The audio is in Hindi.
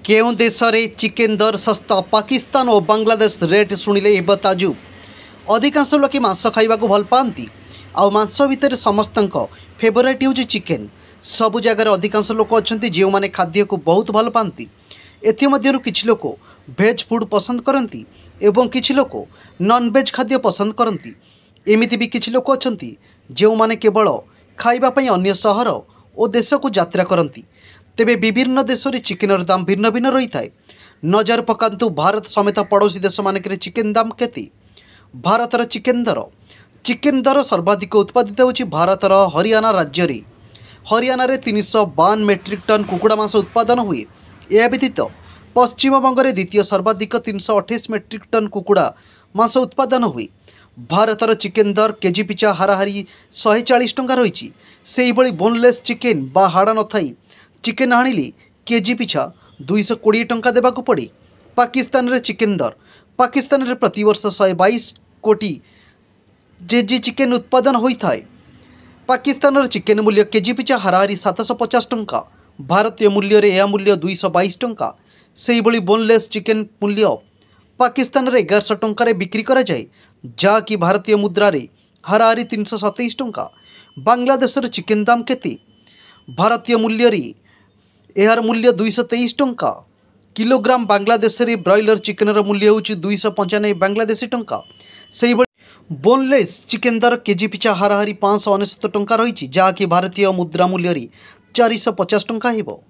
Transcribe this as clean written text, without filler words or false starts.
केउं देश रे चिकेन दर सस्ता पाकिस्तान और बांग्लादेश रेट शुणिले ताजुब। अधिकांश लोक मांस खाइबा भल पाती आ मांस भितर समस्त फेवरेट हूँ चिकेन। सबु जगार अधिकांश लोक अच्छा जो मैंने खाद्य को बहुत भल पाती। एथमध्यरु किछि लोक भेज फूड पसंद करती एवं किछि लोक नॉन वेज खाद्य पसंद करती। एमिति भी किछि लोक अच्छा जो मैंने केवल खाइबापी अन्य सहर और देश को यात्रा करती। तेबे विभिन्न देश में चिकेनर दाम भिन्न भिन्न रही है। नजर पकांतु भारत समेत पड़ोशी देश मानक चिकेन दाम केते। भारतर चिकेन दर सर्वाधिक उत्पादित होची भारतर हरियाणा राज्य रे। हरियाणा रे 352 मेट्रिक टन कुकुड़ा मांस उत्पादन हुए। यह व्यतीत पश्चिम बंग में द्वितीय सर्वाधिक 328 मेट्रिक टन कुकुड़ा मांस उत्पादन हुए। भारतर चिकेन दर केजी पिछा हाराहारी 140 टंका रही। से बोनलेस चिकेन बा हाड़ न थाई चिकेन आनिले केजी पिछा 220 टंका देवाक पड़े। पाकिस्तान रे चिकेन दर पाकिस्तान रे प्रतिवर्ष 122 कोटी जेजी चिकेन उत्पादन होता है। पाकिस्तान रे चिकेन मूल्य केजी पिछा हाराहारी 750 टंका। भारतीय मूल्य रे यह मूल्य 222 टंका। से बोनलेस चिकेन मूल्य पाकिस्तान रे 1100 टंका रे बिक्री करा जाए, जहाँकि भारतीय मुद्रा रे हाराहारी 327 टंका। बांग्लादेश रे चिकेन दाम केते? भारतीय मूल्य रे यार मूल्य 223 टंका किलोग्राम। बांग्लादेश रे ब्रॉयलर चिकेन मूल्य हूँ 295 बांग्लादेशी टंका। से बोनलेस चिकेन दर केजी पिछा हाराहारी 599 टंका रही, जहाँकि भारतीय मुद्रा मूल्य 450 टंका हेबो।